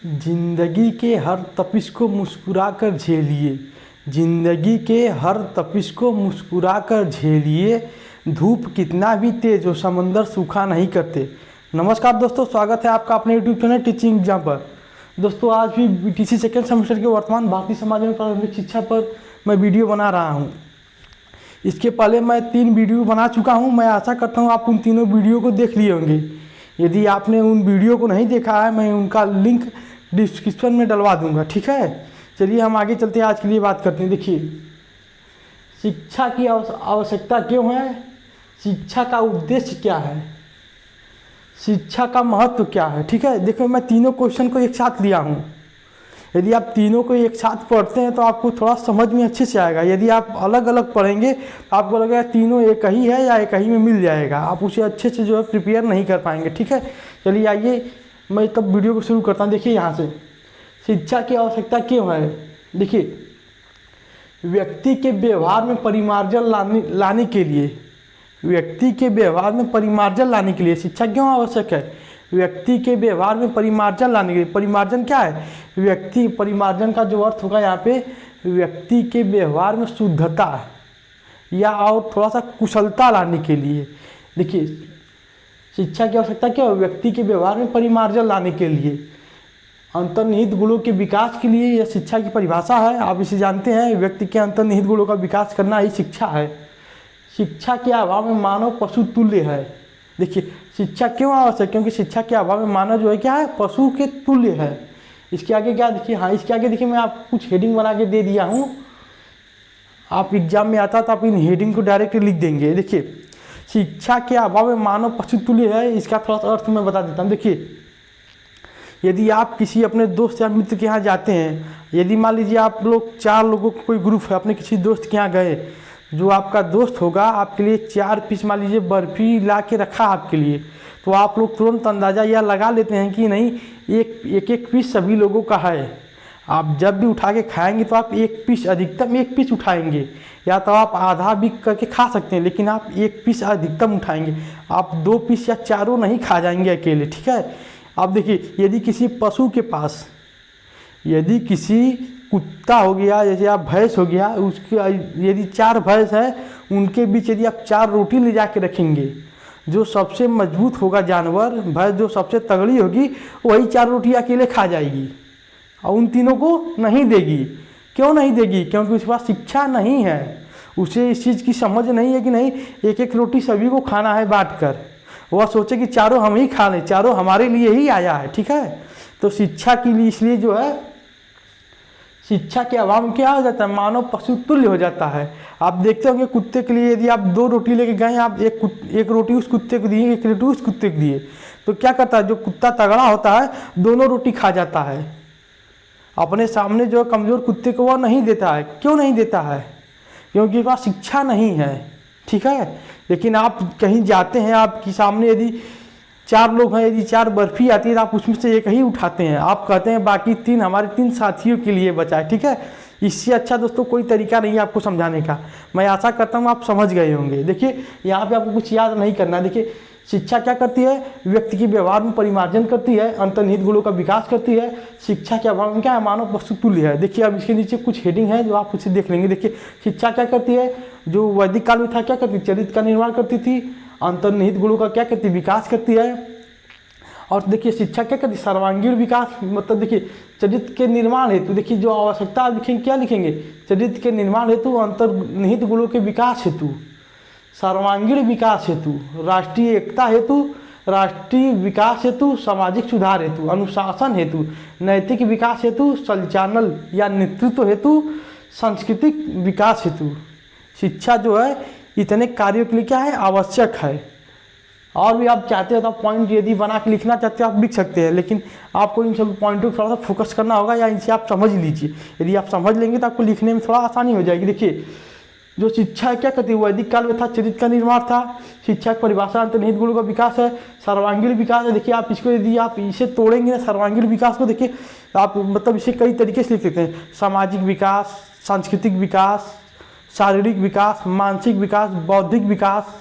जिंदगी के हर तपिश को मुस्कुरा कर झेलिए। जिंदगी के हर तपिश को मुस्कुरा कर झेलिए। धूप कितना भी तेज हो समंदर सूखा नहीं करते। नमस्कार दोस्तों, स्वागत है आपका अपने यूट्यूब चैनल टीचिंग एग्जाम पर। दोस्तों, आज भी बीटीसी सेकेंड सेमेस्टर के वर्तमान भारतीय समाज में प्रारंभिक शिक्षा पर मैं वीडियो बना रहा हूँ। इसके पहले मैं 3 वीडियो बना चुका हूँ। मैं आशा करता हूँ आप उन तीनों वीडियो को देख लिए होंगे। यदि आपने उन वीडियो को नहीं देखा है, मैं उनका लिंक डिस्क्रिप्शन में डलवा दूंगा, ठीक है। चलिए हम आगे चलते हैं, आज के लिए बात करते हैं। देखिए, शिक्षा की आवश्यकता क्यों है, शिक्षा का उद्देश्य क्या है, शिक्षा का महत्व क्या है, ठीक है। देखो, मैं तीनों क्वेश्चन को एक साथ लिया हूँ। यदि आप तीनों को एक साथ पढ़ते हैं तो आपको थोड़ा समझ में अच्छे से आएगा। यदि आप अलग अलग पढ़ेंगे तो आपको लगेगा तीनों एक ही है या एक ही में मिल जाएगा, आप उसे अच्छे से जो है प्रिपेयर नहीं कर पाएंगे, ठीक है। चलिए आइए, मैं तब वीडियो को शुरू करता हूँ। देखिए, यहाँ से शिक्षा की आवश्यकता क्यों है। देखिए, व्यक्ति के व्यवहार में परिमार्जन लाने के लिए, व्यक्ति के व्यवहार में परिमार्जन लाने के लिए शिक्षा क्यों आवश्यक है। व्यक्ति के व्यवहार में परिमार्जन लाने के लिए, परिमार्जन क्या है, व्यक्ति, परिमार्जन का जो अर्थ होगा यहाँ पे, व्यक्ति के व्यवहार में शुद्धता या और थोड़ा सा कुशलता लाने के लिए। देखिए, शिक्षा की आवश्यकता क्या है, व्यक्ति के व्यवहार में परिमार्जन लाने के लिए, अंतर्निहित गुणों के विकास के लिए। यह शिक्षा की परिभाषा है, आप इसे जानते हैं। व्यक्ति के अंतर्निहित गुणों का विकास करना ही शिक्षा है। शिक्षा के अभाव में मानव पशु तुल्य है। देखिए, शिक्षा क्यों आवश्यक, क्योंकि शिक्षा के अभाव में मानव जो है क्या है, पशु के तुल्य है। इसके आगे क्या, देखिए, हाँ, इसके आगे देखिए, मैं आपको कुछ हेडिंग बना के दे दिया हूँ। आप एग्जाम में आता तो आप इन हेडिंग को डायरेक्ट लिख देंगे। देखिए, शिक्षा के अभाव में मानव पशु तुल्य है, इसका थोड़ा सा अर्थ मैं बता देता हूँ। देखिए, यदि आप किसी अपने दोस्त या मित्र के यहाँ जाते हैं, यदि मान लीजिए आप लोग 4 लोगों का कोई ग्रुप है, अपने किसी दोस्त के यहाँ गए, जो आपका दोस्त होगा आपके लिए 4 पीस मान लीजिए बर्फ़ी ला के रखा आपके लिए, तो आप लोग तुरंत अंदाज़ा यह लगा लेते हैं कि नहीं, एक पीस सभी लोगों का है। आप जब भी उठा के खाएंगे तो आप 1 पीस, अधिकतम 1 पीस उठाएंगे, या तो आप आधा भी करके खा सकते हैं, लेकिन आप 1 पीस अधिकतम उठाएंगे। आप 2 पीस या चारों नहीं खा जाएंगे अकेले, ठीक है। अब देखिए, यदि किसी पशु के पास, यदि किसी कुत्ता हो गया, जैसे आप भैंस हो गया, उसके यदि 4 भैंस है, उनके बीच यदि आप 4 रोटी ले जा के रखेंगे, जो सबसे मजबूत होगा जानवर, भैंस जो सबसे तगड़ी होगी, वही 4 रोटी अकेले खा जाएगी और उन तीनों को नहीं देगी। क्यों नहीं देगी, क्योंकि उसके पास शिक्षा नहीं है, उसे इस चीज़ की समझ नहीं है कि नहीं 1-1 रोटी सभी को खाना है बांट कर। वह सोचे कि चारों हम ही खा लें, चारों हमारे लिए ही आया है, ठीक है। तो शिक्षा के लिए, इसलिए जो है, शिक्षा के अभाव में क्या हो जाता है, मानव पशु तुल्य हो जाता है। आप देखते होंगे कुत्ते के लिए, यदि आप 2 रोटी लेके गए, आप एक रोटी उस कुत्ते को दिए, 1 रोटी उस कुत्ते को दिए, तो क्या करता है, जो कुत्ता तगड़ा होता है दोनों रोटी खा जाता है। अपने सामने जो कमज़ोर कुत्ते को वह नहीं देता है। क्यों नहीं देता है, क्योंकि उसके पास शिक्षा नहीं है, ठीक है। लेकिन आप कहीं जाते हैं, आपके सामने यदि 4 लोग हैं, यदि 4 बर्फ़ी आती है तो आप उसमें से 1 ही उठाते हैं, आप कहते हैं बाकी 3 हमारे 3 साथियों के लिए बचा है, ठीक है। इससे अच्छा दोस्तों कोई तरीका नहीं है आपको समझाने का। मैं आशा करता हूँ आप समझ गए होंगे। देखिए, यहाँ पे आपको कुछ याद नहीं करना। देखिए, शिक्षा क्या करती है, व्यक्ति के व्यवहार में परिमार्जन करती है, अंतर्निहित गुणों का विकास करती है। शिक्षा के अभाव में क्या है, मानव पशु तुल्य है। देखिए, अब इसके नीचे कुछ हेडिंग है जो आप उसे देख लेंगे। देखिए, शिक्षा क्या करती है, जो वैदिक काल में था क्या करती, चरित्र का निर्माण करती थी, अंतर्निहित गुणों का क्या करती, विकास करती है। और देखिए, शिक्षा क्या करती, सर्वांगीण विकास, मतलब देखिए, चरित्र के निर्माण हेतु, देखिए जो आवश्यकता आप लिखेंगे, क्या लिखेंगे, चरित्र के निर्माण हेतु, अंतर्निहित गुणों के विकास हेतु, सर्वांगीण विकास हेतु, राष्ट्रीय एकता हेतु, राष्ट्रीय विकास हेतु, सामाजिक सुधार हेतु, अनुशासन हेतु, नैतिक विकास हेतु, संचालन या नेतृत्व हेतु, सांस्कृतिक विकास हेतु। शिक्षा जो है इतने कार्यों के लिए क्या है, आवश्यक है। और भी आप चाहते हो तो आप पॉइंट यदि बना के लिखना चाहते हो आप लिख सकते हैं, लेकिन आपको इन सब पॉइंटों को थोड़ा सा फोकस करना होगा, या इनसे आप समझ लीजिए। यदि आप समझ लेंगे तो आपको लिखने में थोड़ा आसानी हो जाएगी। देखिए, जो शिक्षा है क्या करती है, वैदिक काल में था, चरित्र का निर्माण था, शिक्षा की परिभाषा अंतर्निहित गुणों का विकास है, सर्वांगीण विकास है। देखिए, आप इसको यदि आप इसे तोड़ेंगे ना, सर्वांगीण विकास को, देखिए आप मतलब इसे कई तरीके से लिख लेते हैं, सामाजिक विकास, सांस्कृतिक विकास, शारीरिक विकास, मानसिक विकास, बौद्धिक विकास,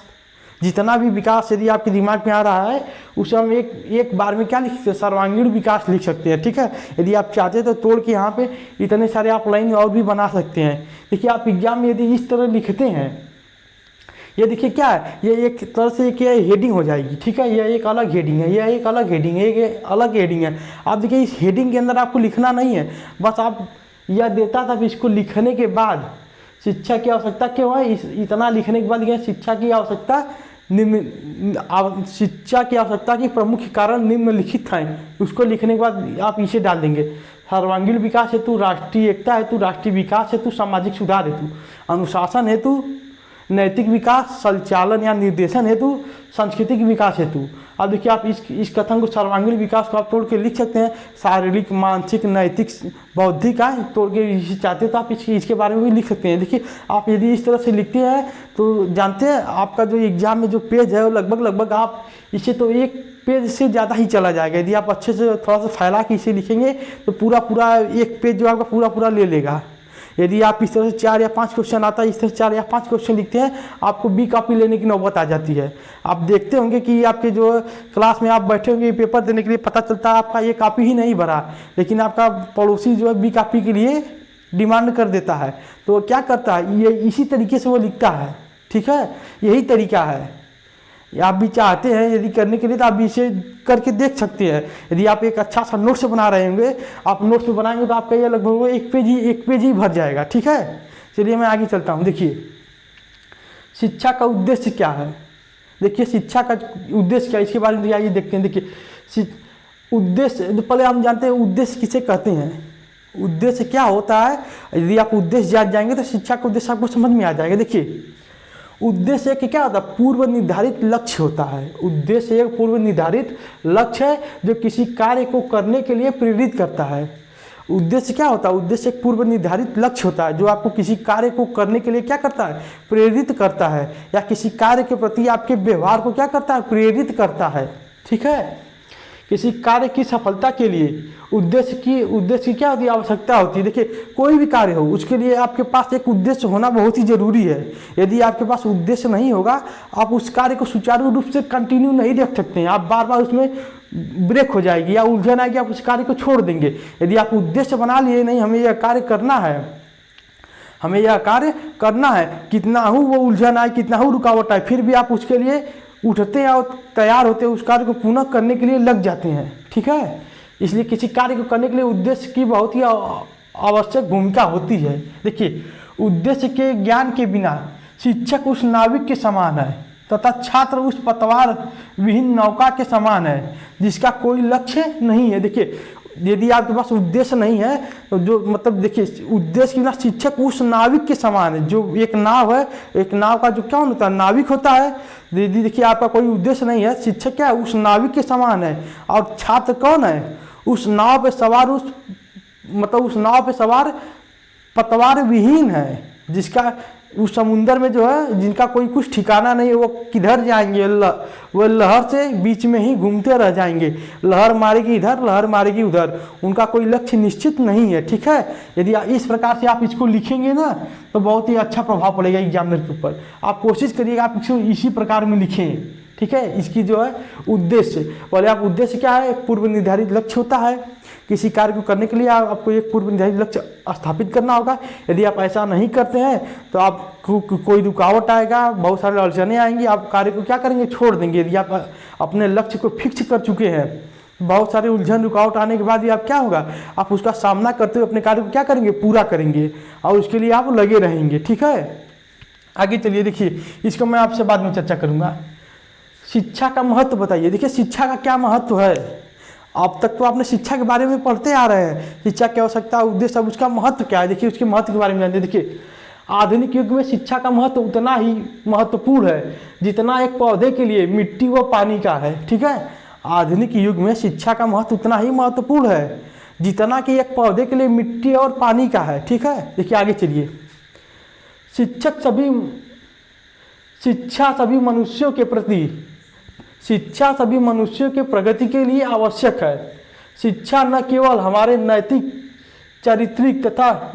जितना भी विकास यदि आपके दिमाग में आ रहा है उसे हम एक बार में क्या लिख सकते हैं, सर्वांगीण विकास लिख सकते हैं। ठीक है, यदि आप चाहते हैं तो तोड़ के यहाँ पे इतने सारे आप लाइन और भी बना सकते हैं। देखिए आप एग्जाम में यदि इस तरह लिखते हैं, ये देखिए क्या है, ये एक तरह से क्या हेडिंग हो जाएगी। ठीक है, यह एक अलग हेडिंग है, यह एक अलग हेडिंग है, ये अलग हेडिंग है। आप देखिए इस हेडिंग के अंदर आपको लिखना नहीं है, बस आप यह देता था कि इसको लिखने के बाद शिक्षा की आवश्यकता क्यों है, इतना लिखने के बाद लिखा शिक्षा की आवश्यकता शिक्षा की आवश्यकता के प्रमुख कारण निम्नलिखित हैं। उसको लिखने के बाद आप इसे डाल देंगे, सर्वांगीण विकास हेतु, राष्ट्रीय एकता हेतु, राष्ट्रीय विकास हेतु, सामाजिक सुधार हेतु, अनुशासन हेतु, नैतिक विकास, संचालन या निर्देशन हेतु, सांस्कृतिक विकास हेतु। अब देखिए आप इस कथन को सर्वांगीण विकास को आप तोड़ के लिख सकते हैं, शारीरिक, मानसिक, नैतिक, बौद्धिक आए तोड़ के इसे चाहते तो आप इसके बारे में भी लिख सकते हैं। देखिए आप यदि इस तरह से लिखते हैं तो जानते हैं आपका जो एग्जाम में जो पेज है वो लगभग आप इसे तो एक पेज से ज़्यादा ही चला जाएगा। यदि आप अच्छे से थोड़ा सा फैला के इसे लिखेंगे तो पूरा एक पेज जो आपका पूरा ले लेगा। यदि आप इस तरह से 4 या 5 क्वेश्चन आता है, इस तरह से 4 या 5 क्वेश्चन लिखते हैं, आपको बी कॉपी लेने की नौबत आ जाती है। आप देखते होंगे कि आपके जो क्लास में आप बैठे होंगे पेपर देने के लिए, पता चलता है आपका ये कॉपी ही नहीं भरा, लेकिन आपका पड़ोसी जो है बी कॉपी के लिए डिमांड कर देता है। तो क्या करता है, ये इसी तरीके से वो लिखता है। ठीक है, यही तरीका है। आप भी चाहते हैं यदि करने के लिए तो आप भी इसे करके देख सकते हैं। यदि आप एक अच्छा सा नोट्स बना रहे होंगे, आप नोट्स में बनाएंगे तो आपका ये लगभग एक पेज ही भर जाएगा। ठीक है, चलिए मैं आगे चलता हूँ। देखिए शिक्षा का उद्देश्य क्या है, देखिए शिक्षा का उद्देश्य क्या है, इसके बारे में आइए देखते हैं। देखिए उद्देश्य, तो पहले हम जानते हैं उद्देश्य किसे कहते हैं। उद्देश्य क्या होता है, यदि आप उद्देश्य जान जाएंगे तो शिक्षा का उद्देश्य आपको समझ में आ जाएगा। देखिए उद्देश्य एक क्या होता है, पूर्व निर्धारित लक्ष्य होता है। उद्देश्य एक पूर्व निर्धारित लक्ष्य है जो किसी कार्य को करने के लिए प्रेरित करता है। उद्देश्य क्या होता है, उद्देश्य एक पूर्व निर्धारित लक्ष्य होता है जो आपको किसी कार्य को करने के लिए क्या करता है, प्रेरित करता है, या किसी कार्य के प्रति आपके व्यवहार को क्या करता है, प्रेरित करता है। ठीक है, किसी कार्य की सफलता के लिए उद्देश्य की क्या होती है, आवश्यकता होती है। देखिए कोई भी कार्य हो उसके लिए आपके पास एक उद्देश्य होना बहुत ही जरूरी है। यदि आपके पास उद्देश्य नहीं होगा, आप उस कार्य को सुचारू रूप से कंटिन्यू नहीं रख सकते हैं। आप बार बार उसमें ब्रेक हो जाएगी या उलझन आएगी, आप उस कार्य को छोड़ देंगे। यदि आप उद्देश्य बना लिए, नहीं हमें यह कार्य करना है, हमें यह कार्य करना है, कितना हो वो उलझन आए, कितना हो रुकावट आए, फिर भी आप उसके लिए उठते हैं और तैयार होते हैं, उस कार्य को पुनः करने के लिए लग जाते हैं। ठीक है, इसलिए किसी कार्य को करने के लिए उद्देश्य की बहुत ही आवश्यक भूमिका होती है। देखिए उद्देश्य के ज्ञान के बिना शिक्षक उस नाविक के समान है तथा छात्र उस पतवार विहीन नौका के समान है जिसका कोई लक्ष्य नहीं है। देखिए यदि आपके पास उद्देश्य नहीं है तो जो मतलब देखिए उद्देश्य के बिना शिक्षक उस नाविक के समान है। जो एक नाव है, एक नाव का जो क्या होता है, नाविक होता है। यदि देखिए आपका कोई उद्देश्य नहीं है, शिक्षक क्या है, उस नाविक के समान है। और छात्र कौन है, उस नाव पे सवार उस नाव पे सवार पतवार विहीन है, जिसका उस समुंदर में जो है जिनका कोई कुछ ठिकाना नहीं है, वो किधर जाएंगे, वो लहर से बीच में ही घूमते रह जाएंगे। लहर मारेगी इधर, लहर मारेगी उधर, उनका कोई लक्ष्य निश्चित नहीं है। ठीक है, यदि इस प्रकार से आप इसको लिखेंगे ना तो बहुत ही अच्छा प्रभाव पड़ेगा एग्जामिनर के ऊपर। आप कोशिश करिएगा आप इसको इसी प्रकार में लिखें। ठीक है, इसकी जो है उद्देश्य, पहले आप उद्देश्य क्या है, पूर्व निर्धारित लक्ष्य होता है। किसी कार्य को करने के लिए आपको एक पूर्व निर्धारित लक्ष्य स्थापित करना होगा। यदि आप ऐसा नहीं करते हैं तो आपको कोई रुकावट आएगा, बहुत सारे अड़चने आएंगी, आप कार्य को क्या करेंगे, छोड़ देंगे। यदि आप अपने लक्ष्य को फिक्स कर चुके हैं, बहुत सारे उलझन रुकावट आने के बाद भी आप क्या होगा, आप उसका सामना करते हुए अपने कार्य को क्या करेंगे, पूरा करेंगे और उसके लिए आप लगे रहेंगे। ठीक है, आगे चलिए। देखिए इसको मैं आपसे बाद में चर्चा करूँगा। शिक्षा का महत्व बताइए। देखिए शिक्षा का क्या महत्व है, अब तक तो आपने शिक्षा के बारे में पढ़ते आ रहे हैं, शिक्षा की आवश्यकता, उद्देश्य, अब उसका महत्व क्या है। देखिए उसके महत्व के बारे में जानते। देखिए आधुनिक युग में शिक्षा का महत्व उतना ही महत्वपूर्ण है जितना एक पौधे के लिए मिट्टी व पानी का है। ठीक है, आधुनिक युग में शिक्षा का महत्व उतना ही महत्वपूर्ण है जितना कि एक पौधे के लिए मिट्टी और पानी का है। ठीक है, देखिए आगे चलिए। शिक्षा सभी मनुष्यों के प्रगति के लिए आवश्यक है। शिक्षा न केवल हमारे नैतिक, चारित्रिक तथा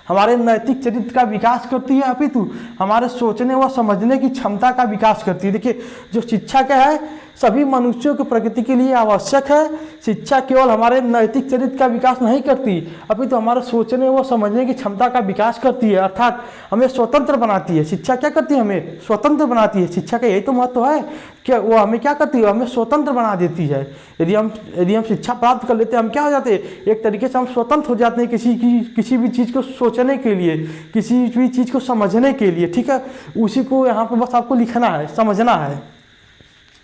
हमारे नैतिक चरित्र का विकास करती है, अपितु हमारे सोचने व समझने की क्षमता का विकास करती है। देखिए, जो शिक्षा क्या है, सभी मनुष्यों की प्रगति के लिए आवश्यक है। शिक्षा केवल हमारे नैतिक चरित्र का विकास नहीं करती, अपितु हमारे सोचने व समझने की क्षमता का विकास करती है, अर्थात हमें स्वतंत्र बनाती है। शिक्षा क्या करती है, हमें स्वतंत्र बनाती है। शिक्षा का यही तो महत्व है कि वो हमें क्या करती है, हमें स्वतंत्र बना देती है। यदि हम शिक्षा प्राप्त कर लेते हैं, हम क्या हो जाते हैं, एक तरीके से हम स्वतंत्र हो जाते हैं किसी भी चीज़ को सोचने के लिए, किसी भी चीज़ को समझने के लिए। ठीक है, उसी को यहाँ पर बस आपको लिखना है, समझना है।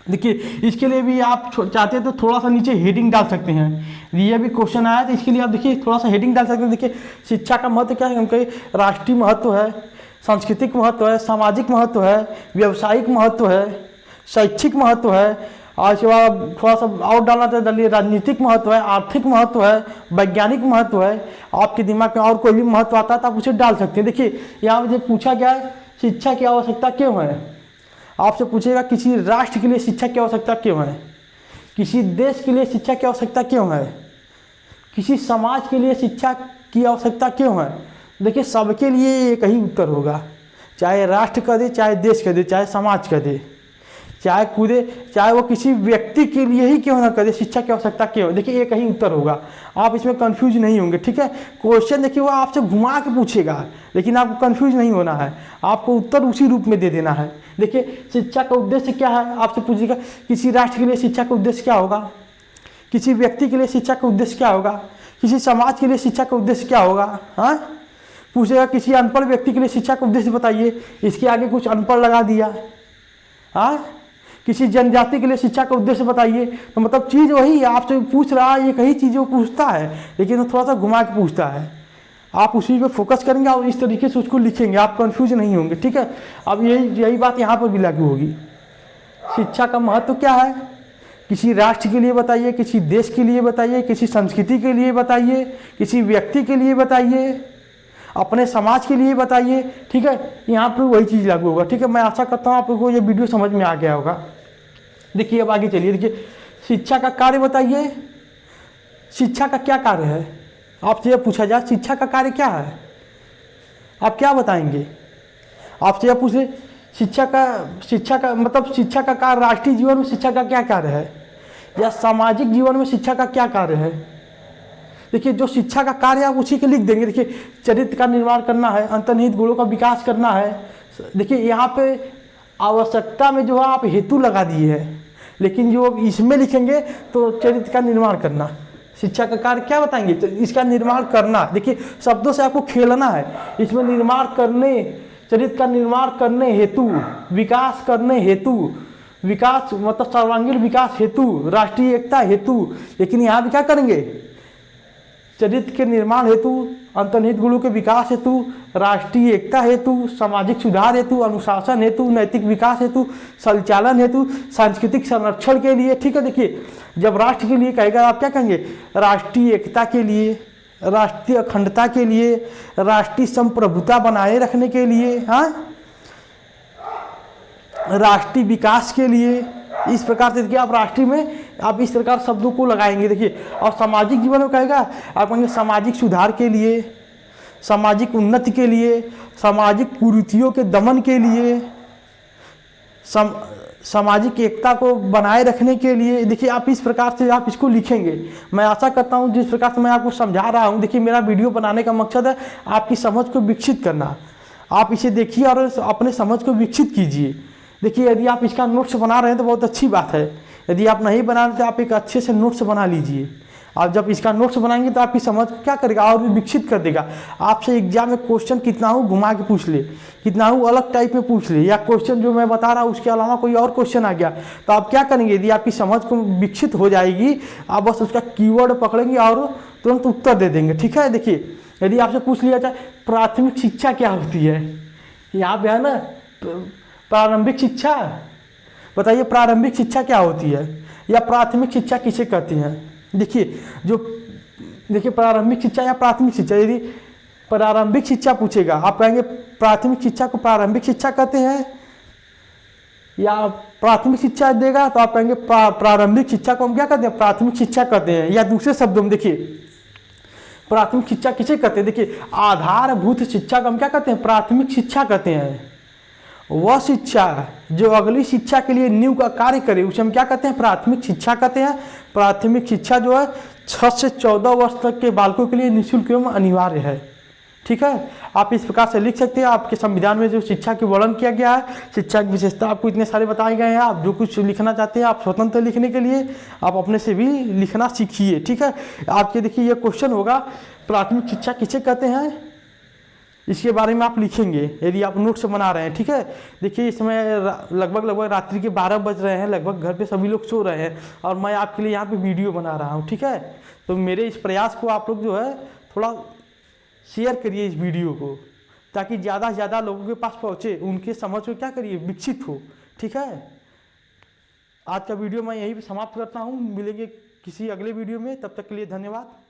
देखिए, इसके लिए भी आप चाहते हैं तो थोड़ा सा नीचे हेडिंग डाल सकते हैं। ये भी क्वेश्चन आया तो इसके लिए आप देखिए थोड़ा सा हेडिंग डाल सकते हैं। देखिए, शिक्षा का महत्व क्या है, हम कहें राष्ट्रीय महत्व है, सांस्कृतिक महत्व है, सामाजिक महत्व है, व्यावसायिक महत्व है, शैक्षिक महत्व है। और इसके बाद थोड़ा सा और डालना तो डालिए, राजनीतिक महत्व है, आर्थिक महत्व है, वैज्ञानिक महत्व है। आपके दिमाग में और कोई भी महत्व आता है तो आप उसे डाल सकते हैं। देखिए, यहाँ मुझे पूछा गया है शिक्षा की आवश्यकता क्यों है। आपसे पूछेगा किसी राष्ट्र के लिए शिक्षा की आवश्यकता क्यों है, किसी देश के लिए शिक्षा की आवश्यकता क्यों है, किसी समाज के लिए शिक्षा की आवश्यकता क्यों है। देखिए, सबके लिए एक ही उत्तर होगा, चाहे राष्ट्र का दे, चाहे देश का दे, चाहे समाज का दे, चाहे वो किसी व्यक्ति के लिए ही क्यों ना करे, शिक्षा की आवश्यकता क्यों है। देखिए, एक ही उत्तर होगा, आप इसमें कंफ्यूज नहीं होंगे। ठीक है, क्वेश्चन देखिए वो आपसे घुमा के पूछेगा, लेकिन आपको कंफ्यूज नहीं होना है, आपको उत्तर उसी रूप में दे देना है। देखिए, शिक्षा का उद्देश्य क्या है, आपसे पूछेगा किसी राष्ट्र के लिए शिक्षा का उद्देश्य क्या होगा, किसी व्यक्ति के लिए शिक्षा का उद्देश्य क्या होगा, किसी समाज के लिए शिक्षा का उद्देश्य क्या होगा। हाँ, पूछेगा किसी अनपढ़ व्यक्ति के लिए शिक्षा का उद्देश्य बताइए, इसके आगे कुछ अनपढ़ लगा दिया। हाँ, किसी जनजाति के लिए शिक्षा का उद्देश्य बताइए, तो मतलब चीज़ वही है, आपसे पूछ रहा है, एक ही चीज़ वो पूछता है, लेकिन वो थोड़ा सा घुमा के पूछता है। आप उसी पे फोकस करेंगे और इस तरीके से उसको लिखेंगे, आप कंफ्यूज नहीं होंगे। ठीक है, अब यही बात यहाँ पर भी लागू होगी। शिक्षा का महत्व क्या है, किसी राष्ट्र के लिए बताइए, किसी देश के लिए बताइए, किसी संस्कृति के लिए बताइए, किसी व्यक्ति के लिए बताइए, अपने समाज के लिए बताइए। ठीक है, यहाँ पर वही चीज़ लागू होगा। ठीक है, मैं आशा करता हूँ आपको ये वीडियो समझ में आ गया होगा। देखिए, अब आगे चलिए। देखिए, शिक्षा का कार्य बताइए, शिक्षा का क्या कार्य है। आपसे यह पूछा जाए शिक्षा का कार्य क्या है, आप क्या बताएंगे। आपसे यह पूछे शिक्षा का मतलब शिक्षा का कार्य, राष्ट्रीय जीवन में शिक्षा का क्या कार्य है, या सामाजिक जीवन में शिक्षा का क्या कार्य है। देखिए, जो शिक्षा का कार्य है आप उसी के लिख देंगे। देखिए, चरित्र का निर्माण करना है, अंतर्निहित गुणों का विकास करना है। देखिए, यहाँ पे आवश्यकता में जो है आप हेतु लगा दिए हैं, लेकिन जो इसमें लिखेंगे तो चरित्र का निर्माण करना, शिक्षा का कार्य क्या बताएंगे, तो इसका निर्माण करना। देखिए, शब्दों से आपको खेलना है, इसमें निर्माण करने, चरित्र का निर्माण करने हेतु, विकास करने हेतु, विकास मतलब सर्वांगीण विकास हेतु, राष्ट्रीय एकता हेतु। लेकिन यहाँ भी क्या करेंगे, चरित्र के निर्माण हेतु, अंतर्निहित गुणों के विकास हेतु, राष्ट्रीय एकता हेतु, सामाजिक सुधार हेतु, अनुशासन हेतु, नैतिक विकास हेतु, संचालन हेतु, सांस्कृतिक संरक्षण के लिए। ठीक है, देखिए, जब राष्ट्र के लिए कहेगा आप क्या कहेंगे, राष्ट्रीय एकता के लिए, राष्ट्रीय अखंडता के लिए, राष्ट्रीय संप्रभुता बनाए रखने के लिए, हाँ, राष्ट्रीय विकास के लिए। इस प्रकार से देखिए, आप राष्ट्रीय में आप इस प्रकार शब्दों को लगाएंगे। देखिए, और सामाजिक जीवन में कहेगा आप कहेंगे सामाजिक सुधार के लिए, सामाजिक उन्नति के लिए, सामाजिक कुरीतियों के दमन के लिए, सामाजिक एकता को बनाए रखने के लिए। देखिए, आप इस प्रकार से आप इसको लिखेंगे। मैं आशा करता हूं जिस प्रकार से मैं आपको समझा रहा हूं, देखिए, मेरा वीडियो बनाने का मकसद है आपकी समझ को विकसित करना। आप इसे देखिए और अपने समझ को विकसित कीजिए। देखिए, यदि आप इसका नोट्स बना रहे हैं तो बहुत अच्छी बात है, यदि आप नहीं बना रहे तो आप एक अच्छे से नोट्स बना लीजिए। आप जब इसका नोट्स बनाएंगे तो आपकी समझ क्या करेगा, और भी विकसित कर देगा। आपसे एग्जाम में क्वेश्चन कितना हो घुमा के पूछ ले, कितना हो अलग टाइप में पूछ ले, या क्वेश्चन जो मैं बता रहा हूँ उसके अलावा कोई और क्वेश्चन आ गया तो आप क्या करेंगे, यदि आपकी समझ को विकसित हो जाएगी, आप बस उसका कीवर्ड पकड़ेंगे और तुरंत उत्तर दे देंगे। ठीक है, देखिए, यदि आपसे पूछ लिया जाए प्राथमिक शिक्षा क्या होती है, यहाँ पे है ना प्रारंभिक शिक्षा, बताइए प्रारंभिक शिक्षा क्या होती है, या प्राथमिक शिक्षा किसे कहती हैं। देखिए, प्रारंभिक शिक्षा या प्राथमिक शिक्षा, यदि प्रारंभिक शिक्षा पूछेगा आप कहेंगे प्राथमिक शिक्षा को प्रारंभिक शिक्षा कहते हैं, या प्राथमिक शिक्षा देगा तो आप कहेंगे प्रारंभिक शिक्षा को हम क्या कहते हैं, प्राथमिक शिक्षा कहते हैं। या दूसरे शब्दों में देखिए, प्राथमिक शिक्षा किसे कहते हैं? देखिए, आधारभूत शिक्षा को हम क्या कहते हैं? प्राथमिक शिक्षा कहते हैं। वह शिक्षा जो अगली शिक्षा के लिए नींव का कार्य करे उसे हम क्या कहते हैं? प्राथमिक शिक्षा कहते हैं। प्राथमिक शिक्षा जो है 6 से 14 वर्ष तक के बालकों के लिए निःशुल्क एवं अनिवार्य है। ठीक है, आप इस प्रकार से लिख सकते हैं। आपके संविधान में जो शिक्षा की वर्णन किया गया है, शिक्षा की विशेषता आपको इतने सारे बताए गए हैं। आप जो कुछ लिखना चाहते हैं, आप स्वतंत्र लिखने के लिए आप अपने से भी लिखना सीखिए। ठीक है, आपके देखिए ये क्वेश्चन होगा, प्राथमिक शिक्षा किसे कहते हैं, इसके बारे में आप लिखेंगे यदि आप नोट्स बना रहे हैं। ठीक है, देखिए इस समय लगभग रात्रि के 12 बज रहे हैं, लगभग घर पे सभी लोग सो रहे हैं और मैं आपके लिए यहाँ पे वीडियो बना रहा हूँ। ठीक है, तो मेरे इस प्रयास को आप लोग जो है थोड़ा शेयर करिए इस वीडियो को, ताकि ज़्यादा से ज़्यादा लोगों के पास पहुँचे, उनके समझ को क्या करिए विकसित हो। ठीक है, आज का वीडियो मैं यहीं पे समाप्त करता हूँ। मिलेंगे किसी अगले वीडियो में, तब तक के लिए धन्यवाद।